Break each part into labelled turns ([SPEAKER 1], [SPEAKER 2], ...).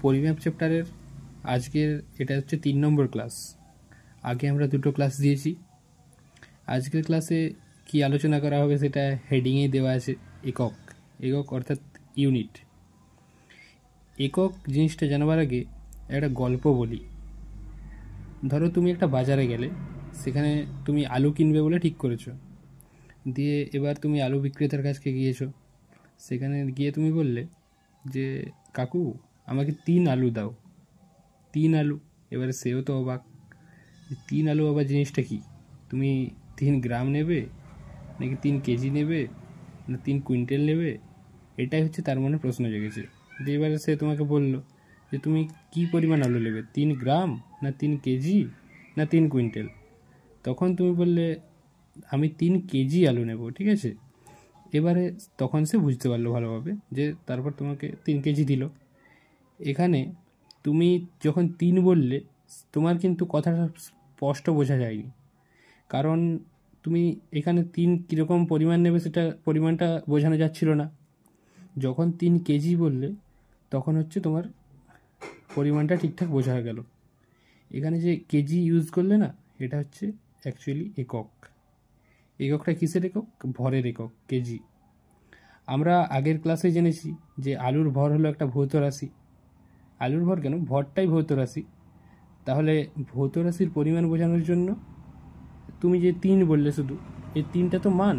[SPEAKER 1] পরিমাপ চ্যাপ্টারের আজকের এটা হচ্ছে 3 নম্বর ক্লাস। আগে আমরা 2টো ক্লাস দিয়েছি। আজকের ক্লাসে কি আলোচনা করা হবে সেটা হেডিংয়ে দেওয়া আছে, একক। একক অর্থাৎ ইউনিট। একক জিনিসটা জানাবার আগে একটা গল্প বলি। ধরো তুমি একটা বাজারে গেলে, সেখানে তুমি আলু কিনবে বলে ঠিক করেছো। দিয়ে এবার তুমি আলু বিক্রেতার কাছে গিয়েছো। সেখানে গিয়ে তুমি বললে যে কাকু আমাকে 3 আলু দাও। 3 আলু। এবারে সেও তো অবাক, 3 আলু আবার জিনিসটা কি? তুমি 3 গ্রাম নেবে নাকি 3 কেজি নেবে না 3 কুইন্টাল নেবে? এটাই হচ্ছে তার মনে প্রশ্ন জেগেছে। দিয়ে এবারে সে তোমাকে বলল যে তুমি কি পরিমাণ আলু নেবে, 3 গ্রাম না 3 কেজি না 3 কুইন্টাল? তখন তুমি বললে আমি 3 কেজি আলু নেব, ঠিক আছে। এবারে তখন সে বুঝতে পারলো ভালোভাবে, যে তারপর তোমাকে 3 কেজি দিল। এখানে তুমি যখন 3 বললে, তোমার কিন্তু কথাটা স্পষ্ট বোঝা যায়নি, কারণ তুমি এখানে 3 কীরকম পরিমাণ নেবে সেটা পরিমাণটা বোঝানো যাচ্ছিল না। যখন 3 কেজি বললে তখন হচ্ছে তোমার পরিমাণটা ঠিকঠাক বোঝা গেল। এখানে যে কেজি ইউজ করলে না, এটা হচ্ছে অ্যাকচুয়ালি একক। এককটা কিসের একক? ভরের একক, কেজি। আমরা আগের ক্লাসে জেনেছি যে আলুর ভর হলো একটা ভৌত রাশি। আলুর ভর কেন, ভরটাই ভৌত রাশি। তাহলে ভৌত রাশির পরিমাণ বোঝানোর জন্য তুমি যে 3 বললে, শুধু এই 3টা তো মান,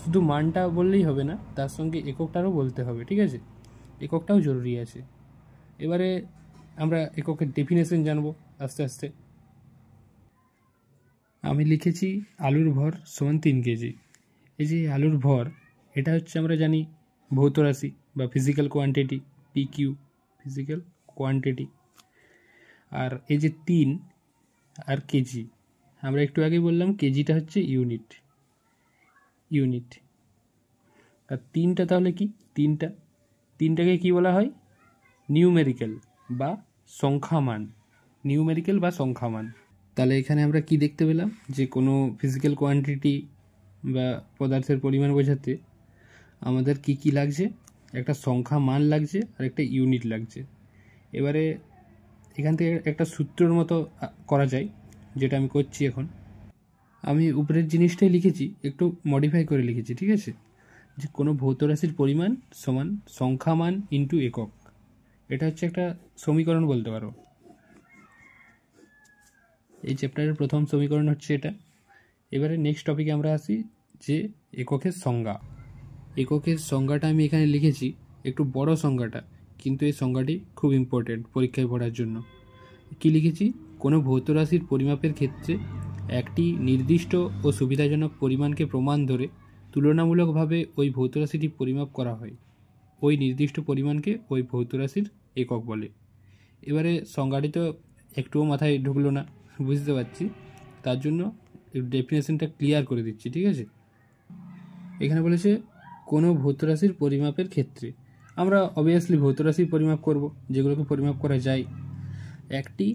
[SPEAKER 1] শুধু মানটা বললেই হবে না, তার সঙ্গে এককটারও বলতে হবে, ঠিক আছে। এককটাও জরুরি আছে। এবারে আমরা এককের ডেফিনেশন জানবো আস্তে আস্তে। আমি লিখেছি আলুর ভর সমান 3 কেজি। এই যে আলুর ভর, এটা হচ্ছে আমরা জানি ভৌত রাশি বা physical quantity, PQ, physical quantity. আর এই যে 3 আর কেজি, আমরা একটু আগে বললাম কেজিটা হচ্ছে ইউনিট। ইউনিট। আর 3টা তাহলে কি? 3টাকে কি বলা হয়? নিউমেরিক্যাল বা সংখ্যামান। নিউমেরিক্যাল বা সংখ্যামান। তাহলে এখানে আমরা কি দেখতে পেলাম, যে কোনো ফিজিক্যাল কোয়ান্টিটি বা পদার্থের পরিমাণ বোঝাতে আমাদের কি কি লাগছে? একটা সংখ্যা মান লাগছে আর একটা ইউনিট লাগছে। এবারে এখান থেকে একটা সূত্রের মতো করা যায়, যেটা আমি করছি এখন। আমি উপরের জিনিসটাই লিখেছি, একটু মডিফাই করে লিখেছি, ঠিক আছে। যে কোনো ভৌত রাশির পরিমাণ সমান সংখ্যা মান ইন্টু একক। এটা হচ্ছে একটা সমীকরণ বলতে পারো। এই চ্যাপ্টারের প্রথম সমীকরণ হচ্ছে এটা। এবারে নেক্সট টপিকে আমরা আসি, যে এককের সংজ্ঞা। এককের সংজ্ঞাটা আমি এখানে লিখেছি, একটু বড় সংজ্ঞাটা, কিন্তু এই সংজ্ঞাটি খুব ইম্পর্টেন্ট পরীক্ষায় পড়ার জন্য। কি লিখেছি? কোনো ভৌত রাশির পরিমাপের ক্ষেত্রে একটি নির্দিষ্ট ও সুবিধাজনক পরিমাণকে প্রমাণ ধরে তুলনামূলকভাবে ওই ভৌত রাশিটি পরিমাপ করা হয়। ওই নির্দিষ্ট পরিমাণকে ওই ভৌত রাশির একক বলে। এবারে সংজ্ঞাটি তো একটুও মাথায় ঢুকলো না, বুঝতে পারছি, তার জন্য ডেফিনেশনটা ক্লিয়ার করে দিচ্ছি, ঠিক আছে। এখানে বলেছে কোনো ভৌত রাশির পরিমাপের ক্ষেত্রে, আমরা অবভিয়াসলি ভৌত রাশির পরিমাপ করব, যেগুলোকে পরিমাপ করা যায়। একটি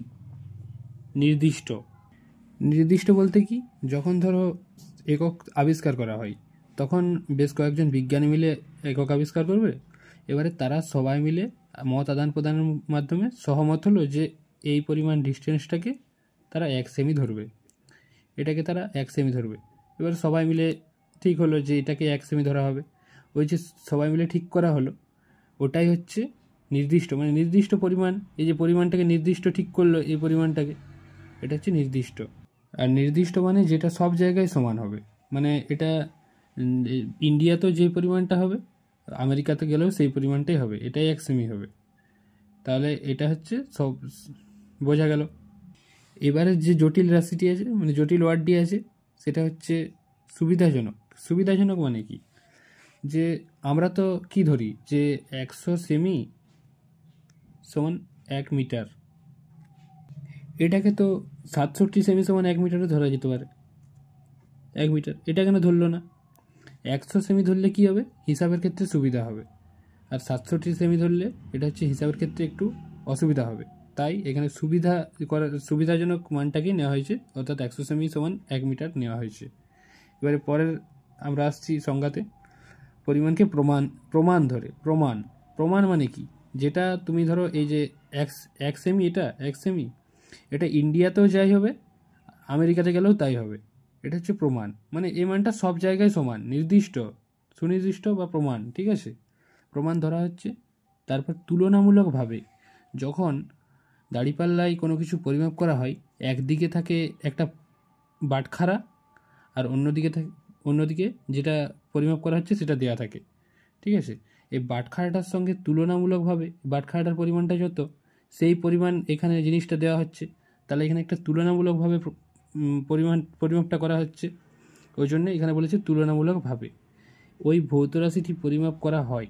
[SPEAKER 1] নির্দিষ্ট বলতে কি, যখন ধরো একক আবিষ্কার করা হয়, তখন বেশ কয়েকজন বিজ্ঞানী মিলে একক আবিষ্কার করবে। এবারে তারা সবাই মিলে মত আদান প্রদানের মাধ্যমে সহমত হলো যে এই পরিমাণ ডিস্টেন্সটাকে তারা 1 সেমি ধরবে, এটাকে তারা 1 সেমি ধরবে। এবার সবাই মিলে ঠিক হলো যে এটাকে 1 সেমি ধরা হবে। ওই যে সবাই মিলে ঠিক করা হলো, ওটাই হচ্ছে নির্দিষ্ট, মানে নির্দিষ্ট পরিমাণ। এই যে পরিমাণটাকে নির্দিষ্ট ঠিক করলো, এই পরিমাণটাকে, এটা হচ্ছে নির্দিষ্ট। আর নির্দিষ্ট মানে যেটা সব জায়গায় সমান হবে, মানে এটা ইন্ডিয়াতেও যে পরিমাণটা হবে, আমেরিকাতে গেলেও সেই পরিমাণটাই হবে, এটাই 1 সেমি হবে। তাহলে এটা হচ্ছে সব বোঝা গেল। এবারে যে জটিল রাশিটি আছে, মানে জটিল ওয়ার্ডটি আছে, সেটা হচ্ছে সুবিধাজনক। সুবিধাজনক মানে কি, যে আমরা তো কি ধরি যে 100 সেমি সমান 1 মিটার। এটাকে তো 67 সেমি সমান 1 মিটারও ধরা যেতে পারে। 1 মিটার এটা কেন ধরলো না? 100 সেমি ধরলে কি হবে, হিসাবের ক্ষেত্রে সুবিধা হবে। আর 67 সেমি ধরলে এটা হচ্ছে হিসাবের ক্ষেত্রে একটু অসুবিধা হবে। তাই এখানে সুবিধাজনক মানটাকেই নেওয়া হয়েছে, অর্থাৎ 100 সেমি সমান 1 মিটার নেওয়া হয়েছে। এবারে পরের আমরা আসছি সংজ্ঞাতে। পরিমাণকে প্রমাণ ধরে। প্রমাণ মানে কি, যেটা তুমি ধরো এই যে এক সেমি, এক সেমি, এটা ইন্ডিয়াতেও যাই হবে, আমেরিকাতে গেলেও তাই হবে। এটা হচ্ছে প্রমাণ, মানে এই মানটা সব জায়গায় সমান, নির্দিষ্ট, সুনির্দিষ্ট বা প্রমাণ, ঠিক আছে, প্রমাণ ধরা হচ্ছে। তারপর তুলনামূলকভাবে, যখন দাঁড়িপাল্লায় কোনো কিছু পরিমাপ করা হয়, একদিকে থাকে একটা বাটখারা আর অন্যদিকে যেটা পরিমাপ করা হচ্ছে সেটা দেওয়া থাকে, ঠিক আছে। এই বাটখারাটার সঙ্গে তুলনামূলকভাবে বাটখারাটার পরিমাণটা যত, সেই পরিমাণ এখানে জিনিসটা দেওয়া হচ্ছে, তাহলে এখানে একটা তুলনামূলকভাবে পরিমাপটা করা হচ্ছে, ওই জন্য এখানে বলেছে তুলনামূলকভাবে ওই ভৌত রাশিটি পরিমাপ করা হয়।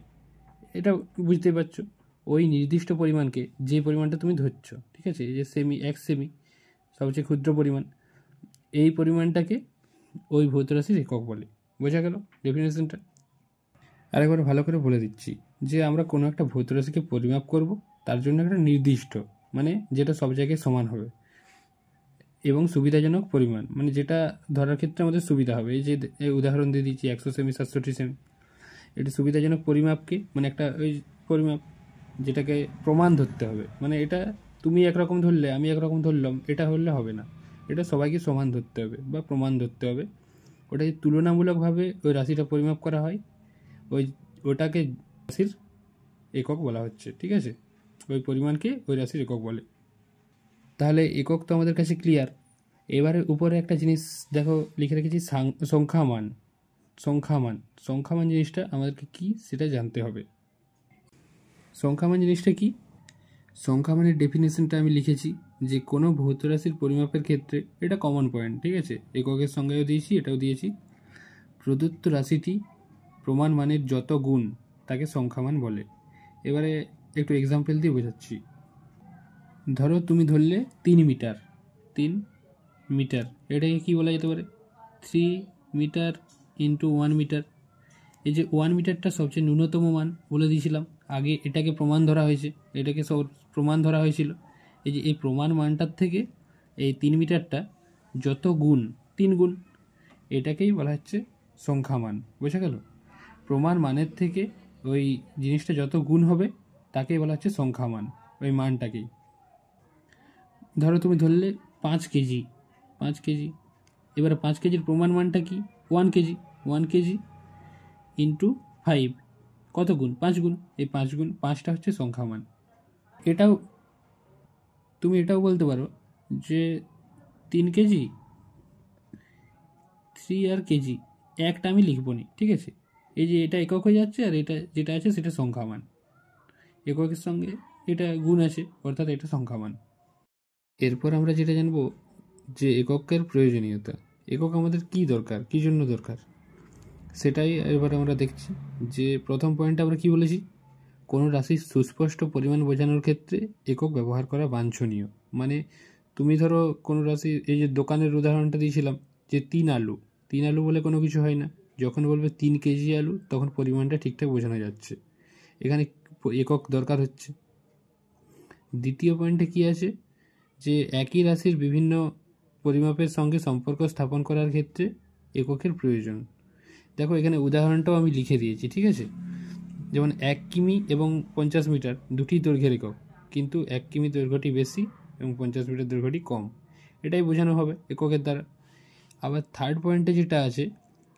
[SPEAKER 1] এটা বুঝতেই পারছো, ওই নির্দিষ্ট পরিমাণকে, যে পরিমাণটা তুমি ধরছো, ঠিক আছে, এই যে এক সেমি সবচেয়ে ক্ষুদ্র পরিমাণ, এই পরিমাণটাকে ওই ভৌত রাশির একক বলে। বোঝা গেল ডেফিনেশনটা? আরেকবার ভালো করে বলে দিচ্ছি, যে আমরা কোনো একটা ভৌত রাশিকে পরিমাপ করব, তার জন্য একটা নির্দিষ্ট, মানে যেটা সব জায়গায় সমান হবে এবং সুবিধাজনক পরিমাণ, মানে যেটা ধরার ক্ষেত্রে আমাদের সুবিধা হবে। এই যে উদাহরণ দিয়ে দিচ্ছি 100 সেমি, 760 সেমি, এটা সুবিধাজনক পরিমাপকে, মানে একটা ওই পরিমাপ যেটাকে প্রমাণ ধরতে হবে, মানে এটা তুমি একরকম ধরলে আমি একরকম ধরলাম, এটা হলে হবে না, এটা সবাইকে সমান ধরতে হবে বা প্রমাণ ধরতে হবে। ওটাকে তুলনামূলকভাবে ওই রাশিটা পরিমাপ করা হয়, ওটাকে রাশির একক বলা হচ্ছে, ঠিক আছে, ওই পরিমাণকে ওই রাশির একক বলে। তাহলে একক তো আমাদের কাছে ক্লিয়ার। এবারে উপরে একটা জিনিস দেখো লিখে রেখেছি, সংখ্যামান। সংখ্যামান জিনিসটা আমাদেরকে কি সেটা জানতে হবে। সংখ্যামান জিনিসটা কি? সংখ্যামানের ডেফিনেশনটা আমি লিখেছি, যে কোনো ভৌত রাশির পরিমাপের ক্ষেত্রে, এটা কমন পয়েন্ট, ঠিক আছে, এককের সংজ্ঞাও দিয়েছি, এটাও দিয়েছি, প্রদত্ত রাশিটি প্রমাণ মানের যত গুণ তাকে সংখ্যামান বলে। এবারে একটু এক্সাম্পল দিয়ে বোঝাচ্ছি। ধরো তুমি ধরলে 3 মিটার, 3 মিটার, এটাকে কি বলা যেতে পারে? 3 মিটার ইন্টু 1 মিটার। এই যে 1 মিটারটা সবচেয়ে ন্যূনতম মান বলে দিয়েছিলাম আগে, এটাকে প্রমাণ ধরা হয়েছে, এটাকে সব প্রমাণ ধরা হয়েছিল। এই যে এই প্রমাণ মানটার থেকে এই 3 মিটারটা যত গুণ, 3 গুণ, এটাকেই বলা হচ্ছে সংখ্যামান। বোঝা গেল? প্রমাণ মানের থেকে ওই জিনিসটা যত গুণ হবে তাকেই বলা হচ্ছে সংখ্যামান, ওই মানটাকেই। ধরো তুমি ধরলে 5 কেজি, 5 কেজি, এবারে 5 কেজির প্রমাণ মানটা কি? 1 কেজি। 1 কেজি ইন্টু 5, কত গুণ? 5 গুণ। এই 5 গুণ, 5টা হচ্ছে সংখ্যামান। এটাও তুমি এটাও বলতে পারো যে 3 কেজি, 3 আর কেজি, একটা আমি লিখবো নি, ঠিক আছে, এই যে এটা একক হয়ে যাচ্ছে, আর এটা যেটা আছে সেটা সংখ্যামান, এককের সঙ্গে এটা গুণ আছে, অর্থাৎ এটা সংখ্যামান। এরপর আমরা যেটা জানবো, যে এককের প্রয়োজনীয়তা। একক আমাদের কি দরকার, কি জন্য দরকার, সেটাই এবার আমরা দেখছি। যে প্রথম পয়েন্টে আমরা কি বলেছি, কোনো রাশির সুস্পষ্ট পরিমাণ বোঝানোর ক্ষেত্রে একক ব্যবহার করা বাঞ্ছনীয়। মানে তুমি ধরো কোনো রাশি, এই যে দোকানের উদাহরণটা দিয়েছিলাম, যে 3 আলু, 3 আলু বলে কোনো কিছু হয় না, যখন বলবে 3 কেজি আলু তখন পরিমাণটা ঠিকঠাক বোঝানো যাচ্ছে, এখানে একক দরকার হচ্ছে। দ্বিতীয় পয়েন্টে কি আছে, যে একই রাশির বিভিন্ন পরিমাপের সঙ্গে সম্পর্ক স্থাপন করার ক্ষেত্রে এককের প্রয়োজন। দেখো এখানে উদাহরণটাও আমি লিখে দিয়েছি, ঠিক আছে, যেমন 1 কিমি এবং 50 মিটার দুটি দৈর্ঘ্যের একক, কিন্তু 1 কিমি দৈর্ঘ্যটি বেশি এবং 50 মিটার দৈর্ঘ্যটি কম, এটাই বোঝানো হবে এককের দ্বারা। আবার থার্ড পয়েন্টে যেটা আছে,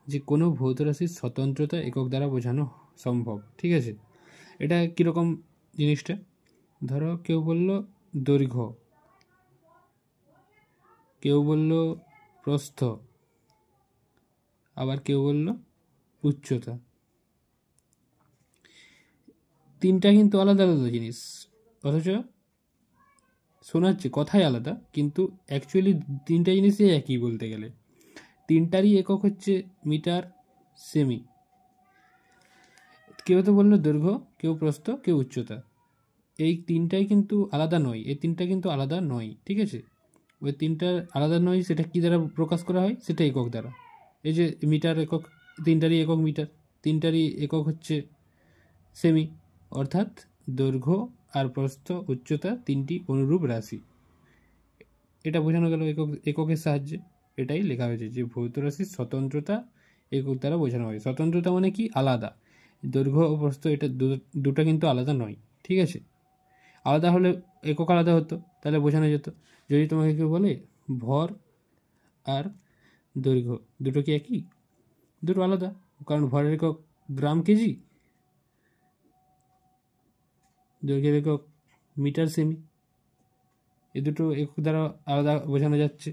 [SPEAKER 1] যে কোনো ভৌত রাশির স্বতন্ত্রতা একক দ্বারা বোঝানো সম্ভব, ঠিক আছে। এটা কীরকম জিনিসটা, ধরো কেউ বলল দৈর্ঘ্য, কেউ বলল প্রস্থ, আবার কেউ বলল উচ্চতা, তিনটা কিন্তু আলাদা আলাদা জিনিস, অথচ শোনাচ্ছে কথাই আলাদা, কিন্তু অ্যাকচুয়ালি তিনটা জিনিসই একই বলতে গেলে। তিনটারই একক হচ্ছে মিটার, সেমি। কেউ তো বললো দৈর্ঘ্য, কেউ প্রস্থ, কেউ উচ্চতা, এই তিনটাই কিন্তু আলাদা নয়, এই তিনটা কিন্তু আলাদা নয়, ঠিক আছে। ওই তিনটা আলাদা নয়, সেটা কী দ্বারা প্রকাশ করা হয়, সেটা একক দ্বারা। এই যে মিটার একক, তিনটারই একক মিটার, তিনটারই একক হচ্ছে সেমি, অর্থাৎ দৈর্ঘ্য আর প্রস্থ, উচ্চতা তিনটি অনুরূপ রাশি। এটা বোঝানো গেল এককের সাহায্যে। এটাই লেখা হয়েছে যে ভৌত রাশির স্বতন্ত্রতা একক দ্বারা বোঝানো হয়। স্বতন্ত্রতা মানে কি? আলাদা। দৈর্ঘ্য ও প্রস্থ, এটা দুটো কিন্তু আলাদা নয়, ঠিক আছে। আলাদা হলে একক আলাদা হতো, তাহলে বোঝানো যেত। যদি তোমাকে কেউ বলে ভর আর দৈর্ঘ্য দুটো কি একই? দুটো আলাদা, কারণ ভরের একক গ্রাম কেজি, দৈর্ঘ্যের একক মিটার সেমি। এ দুটো একক দ্বারা আলাদা বোঝানো যাচ্ছে।